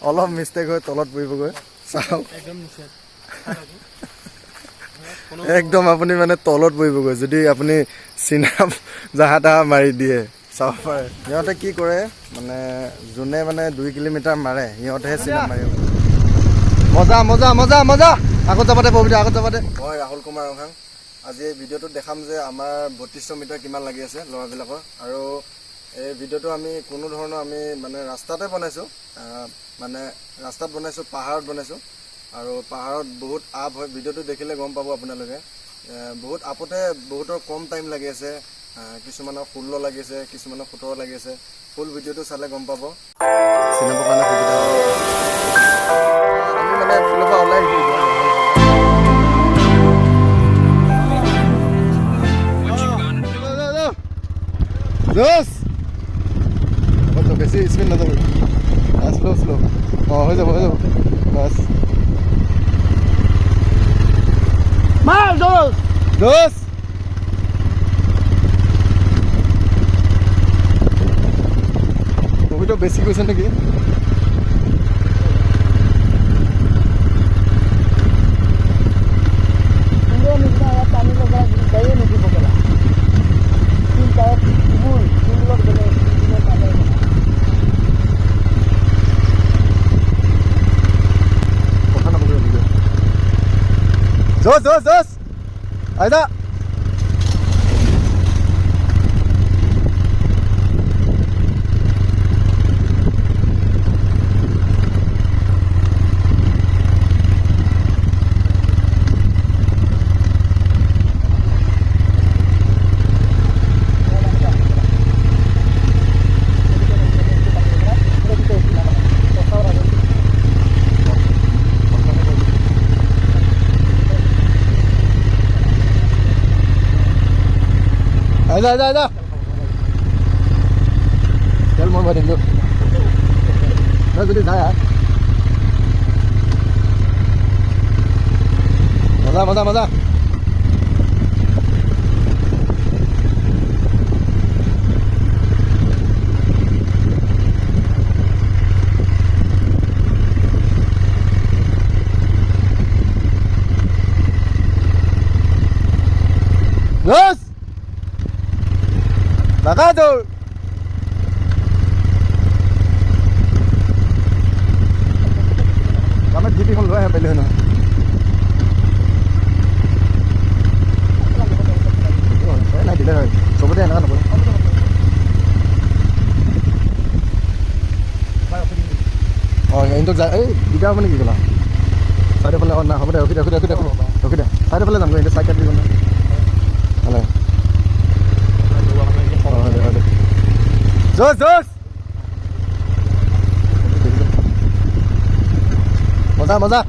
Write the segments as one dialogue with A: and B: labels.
A: অলপ মিষ্টেক হৈ তলত পৰিবগৈ চাওক একদম আপুনি মানে তলত পৰিবগৈ যদি আপুনি চিনাপ জাহা তাহা মাৰি দিয়ে চাব পাৰে সিহঁতে কি কৰে মানে যোনে মানে 2 কিলোমিটাৰ মাৰে সিহঁতেহে চিনাপ মাৰিব মজা মজা মজা মজা আগত যাব দে পবিত্ৰ আগত যাব দে মই ৰাহুল কুমাৰ ৰংহাং আজি এই ভিডিঅ'টোত দেখাম যে আমাৰ 3200 মিটাৰ কিমান লাগি আছে ল'ৰাবিলাকৰ আৰু এই ভিডিঅ'টো আমি কোনো ধৰণৰ আমি মানে ৰাস্তাতে বনাইছোঁ মানে ৰাস্তাত বনাইছোঁ পাহাৰত বনাইছোঁ আৰু পাহাৰত বহুত আপ হয় ভিডিঅ'টো দেখিলে গম পাব আপোনালোকে বহুত আপতে বহুতৰ কম টাইম লাগি আছে কিছুমানৰ 16 লাগি আছে কিছুমানৰ 17 লাগি আছে ফুল ভিডিঅ'টো চালে গম পাব চিনাবৰ কাৰণে সুবিধা আমি মানে ফিলৰ পৰা ওলাই আহিছোঁ Dos! Betul, besi spin lah tu. Slow, slow. Oh, হৈ যাব. Bas. Mal, dos! Dos! Itu besi kusen lagi. Ini misal ya tani lagi gaya nih di bola. Cinta full load boleh ini pada. Mana boleh video. Jos. Aida. Ada. Chal mau barin dulu. Nah, jadi saya. Maza. Yes. Bagadur. Kami jadi kon loe pele na. Saya nak dile. Sobode na kan boleh. Oh, ya untuk tidak apa ni gitu lah. Saya pernah on na, okey dah. Saya pernah sampai ini sakit di mana. Alah. Jos. Maza. Maza.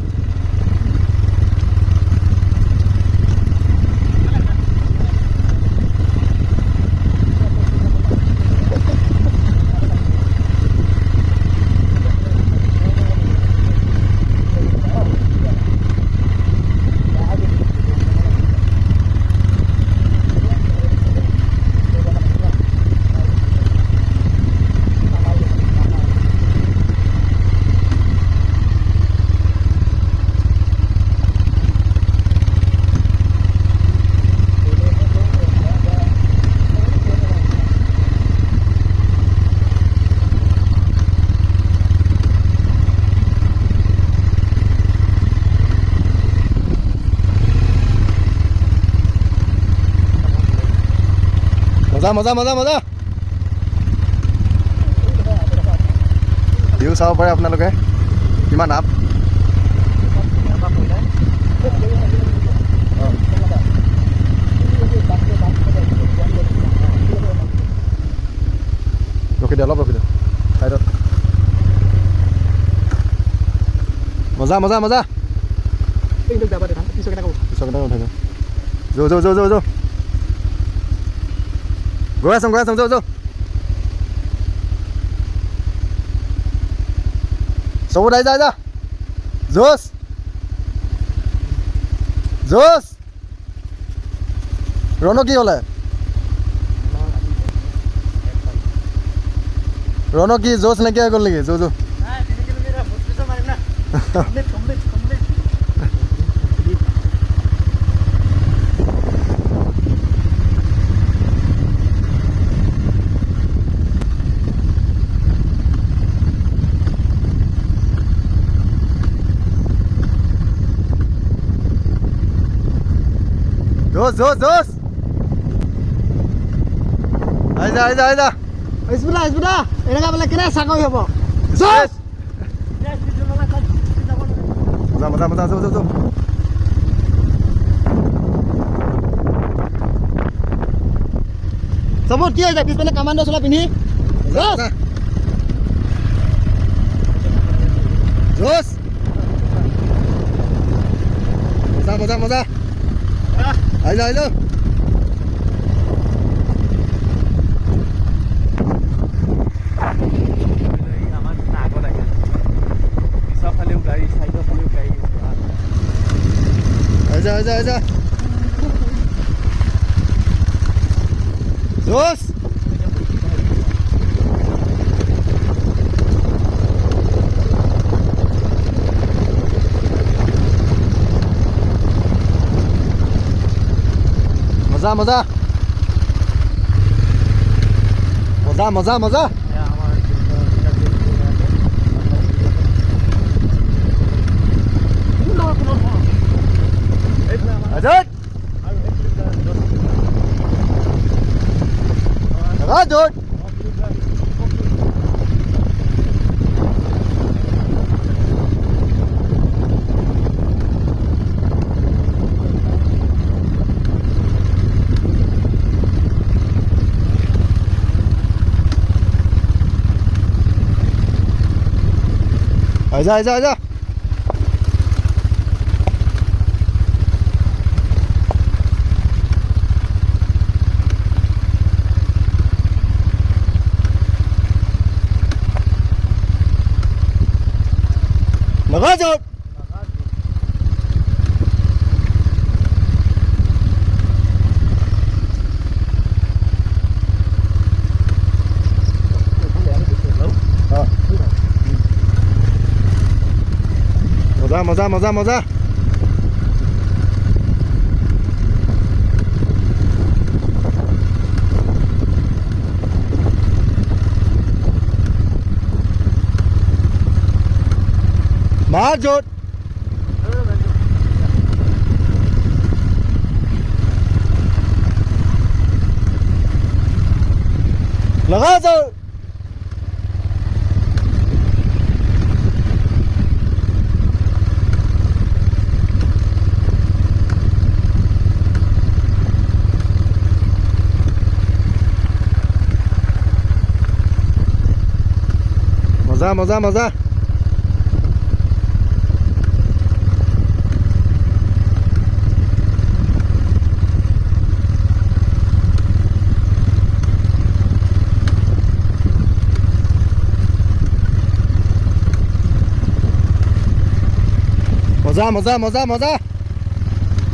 A: View চাব পাৰে আপোনালোকে কিমান up ৰখি দে সাইডত মজা পিছৰ কেইটা উঠাই যো গৈ আছো যো চবত আহি যা জোচ ৰণ কি হ'লে ৰণ কি জোচ নাইকিয়া হৈ গ'ল নেকি যো Jos. Aida.
B: Isbila. Enggak boleh kena sakau ya, Bok. Jos.
A: Masa.
B: Sebut dia aja pispele kamando sulap ini.
A: Jos. Masa. Ayo. Aja. Jos. Maza. Ajat. Ajat. Aja. Magajot. Maza. Majut. Lagazo. Maza. Maza.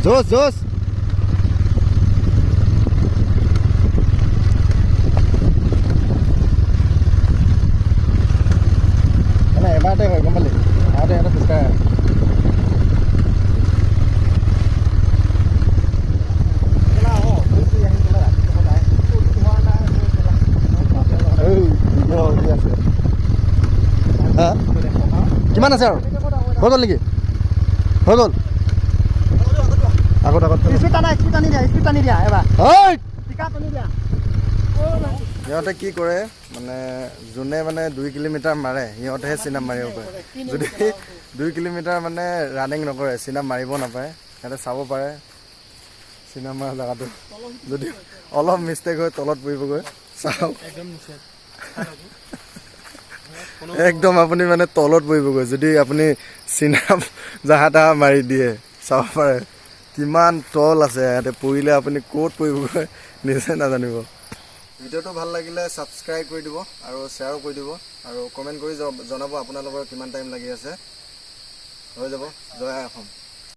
A: Jos. Ada kembali. Ada peskai. Gimana sir? Hogol lagi? Hogol? Akut.
B: Speed tani dia, Eva.
A: Hoi!
B: Tika tani dia.
A: সিহঁতে কি কৰে মানে যোনে মানে 2 kilometre মাৰে সিহঁতেহে chinup মাৰিব পাৰে যদি 2 কিলোমিটাৰ মানে ৰানিং নকৰে চিনাপ মাৰিব নাপায় সিহঁতে চাব পাৰে চিনাপ মাৰা জেগাটো যদি অলপ মিষ্টেক হয় তলত পৰিবগৈ চাওক একদম আপুনি মানে তলত পৰিবগৈ যদি আপুনি চিনাপ জাহা তাহা মাৰি দিয়ে চাব পাৰে কিমান তল আছে ইয়াতে পৰিলে আপুনি ক'ত পৰিবগৈ নিজে নাজানিব ভিডিওটো ভাল লাগিলে সাবস্ক্ৰাইব কৰি দিব আৰু শ্বেয়াৰো কৰি দিব আৰু কমেন্ট কৰি জনাব আপোনালোকৰ কিমান টাইম লাগি আছে হৈ যাব জয় অসম।